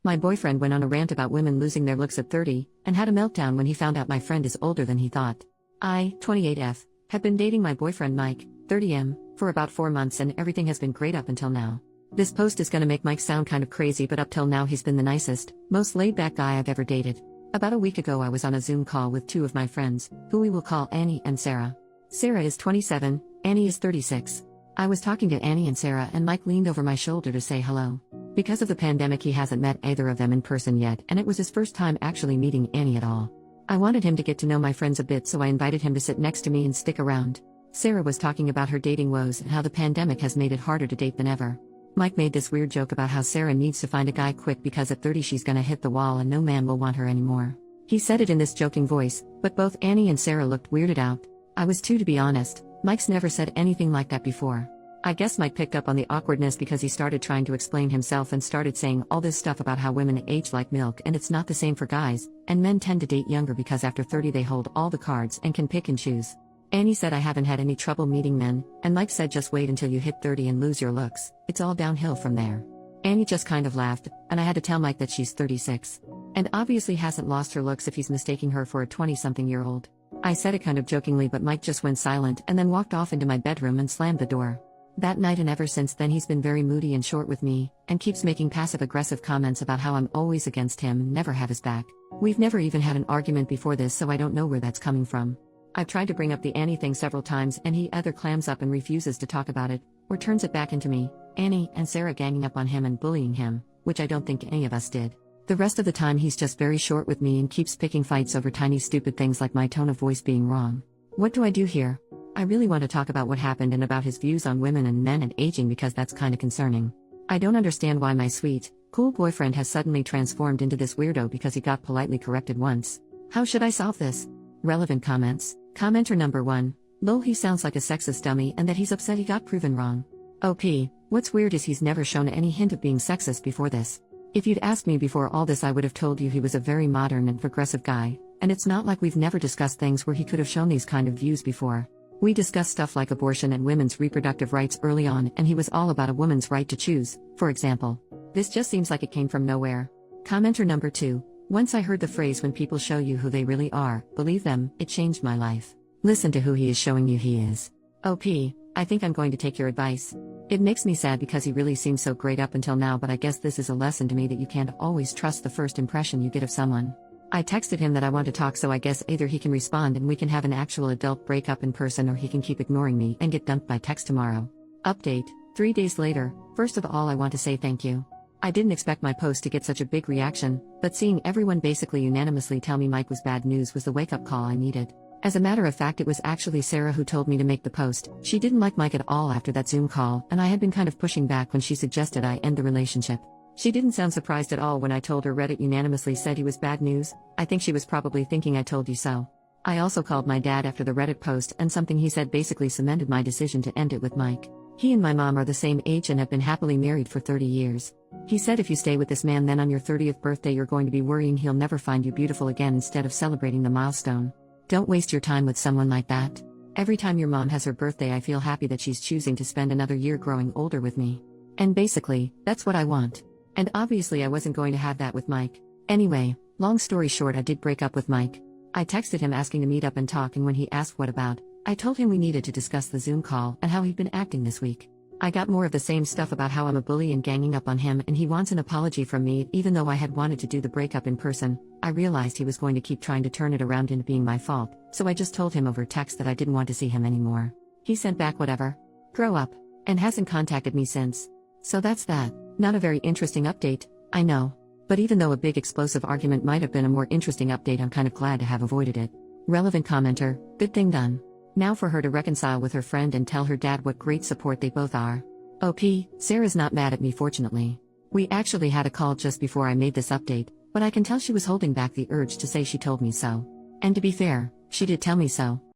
My boyfriend went on a rant about women losing their looks at 30, and had a meltdown when he found out my friend is older than he thought. I, 28F, have been dating my boyfriend Mike, 30M, for about 4 months and everything has been great up until now. This post is gonna make Mike sound kind of crazy, but up till now he's been the nicest, most laid-back guy I've ever dated. About a week ago I was on a Zoom call with 2 of my friends, who we will call Annie and Sarah. Sarah is 27, Annie is 36. I was talking to Annie and Sarah and Mike leaned over my shoulder to say hello. Because of the pandemic he hasn't met either of them in person yet, and it was his first time actually meeting Annie at all. I wanted him to get to know my friends a bit, so I invited him to sit next to me and stick around. Sarah was talking about her dating woes and how the pandemic has made it harder to date than ever. Mike made this weird joke about how Sarah needs to find a guy quick because at 30 she's gonna hit the wall and no man will want her anymore. He said it in this joking voice, but both Annie and Sarah looked weirded out. I was too, to be honest. Mike's never said anything like that before. I guess Mike picked up on the awkwardness because he started trying to explain himself and started saying all this stuff about how women age like milk and it's not the same for guys, and men tend to date younger because after 30 they hold all the cards and can pick and choose. Annie said I haven't had any trouble meeting men, and Mike said just wait until you hit 30 and lose your looks, it's all downhill from there. Annie just kind of laughed, and I had to tell Mike that she's 36. And obviously hasn't lost her looks if he's mistaking her for a 20-something-year-old. I said it kind of jokingly, but Mike just went silent and then walked off into my bedroom and slammed the door. That night and ever since then he's been very moody and short with me, and keeps making passive-aggressive comments about how I'm always against him, never have his back. We've never even had an argument before this, so I don't know where that's coming from. I've tried to bring up the Annie thing several times and he either clams up and refuses to talk about it, or turns it back into me, Annie, and Sarah ganging up on him and bullying him, which I don't think any of us did. The rest of the time he's just very short with me and keeps picking fights over tiny stupid things like my tone of voice being wrong. What do I do here? I really want to talk about what happened and about his views on women and men and aging because that's kinda concerning. I don't understand why my sweet, cool boyfriend has suddenly transformed into this weirdo because he got politely corrected once. How should I solve this? Relevant comments. Commenter number 1. Lol, he sounds like a sexist dummy and that he's upset he got proven wrong. OP. What's weird is he's never shown any hint of being sexist before this. If you'd asked me before all this I would have told you he was a very modern and progressive guy, and it's not like we've never discussed things where he could have shown these kind of views before. We discussed stuff like abortion and women's reproductive rights early on, and he was all about a woman's right to choose, for example. This just seems like it came from nowhere. Commenter number 2. Once I heard the phrase when people show you who they really are, believe them, it changed my life. Listen to who he is showing you he is. OP, I think I'm going to take your advice. It makes me sad because he really seemed so great up until now, but I guess this is a lesson to me that you can't always trust the first impression you get of someone. I texted him that I want to talk, so I guess either he can respond and we can have an actual adult breakup in person, or he can keep ignoring me and get dumped by text tomorrow. Update, 3 days later. First of all I want to say thank you. I didn't expect my post to get such a big reaction, but seeing everyone basically unanimously tell me Mike was bad news was the wake-up call I needed. As a matter of fact, it was actually Sarah who told me to make the post. She didn't like Mike at all after that Zoom call, and I had been kind of pushing back when she suggested I end the relationship. She didn't sound surprised at all when I told her Reddit unanimously said he was bad news. I think she was probably thinking I told you so. I also called my dad after the Reddit post, and something he said basically cemented my decision to end it with Mike. He and my mom are the same age and have been happily married for 30 years. He said if you stay with this man, then on your 30th birthday you're going to be worrying he'll never find you beautiful again instead of celebrating the milestone. Don't waste your time with someone like that. Every time your mom has her birthday I feel happy that she's choosing to spend another year growing older with me. And basically, that's what I want. And obviously I wasn't going to have that with Mike. Anyway, long story short, I did break up with Mike. I texted him asking to meet up and talk, and when he asked what about, I told him we needed to discuss the Zoom call and how he'd been acting this week. I got more of the same stuff about how I'm a bully and ganging up on him, and he wants an apology from me. Even though I had wanted to do the breakup in person, I realized he was going to keep trying to turn it around into being my fault, so I just told him over text that I didn't want to see him anymore. He sent back whatever. Grow up. And hasn't contacted me since. So that's that. Not a very interesting update, I know. But even though a big explosive argument might have been a more interesting update, I'm kind of glad to have avoided it. Relevant commenter, good thing done. Now for her to reconcile with her friend and tell her dad what great support they both are. OP, Sarah's not mad at me fortunately. We actually had a call just before I made this update, but I can tell she was holding back the urge to say she told me so. And to be fair, she did tell me so.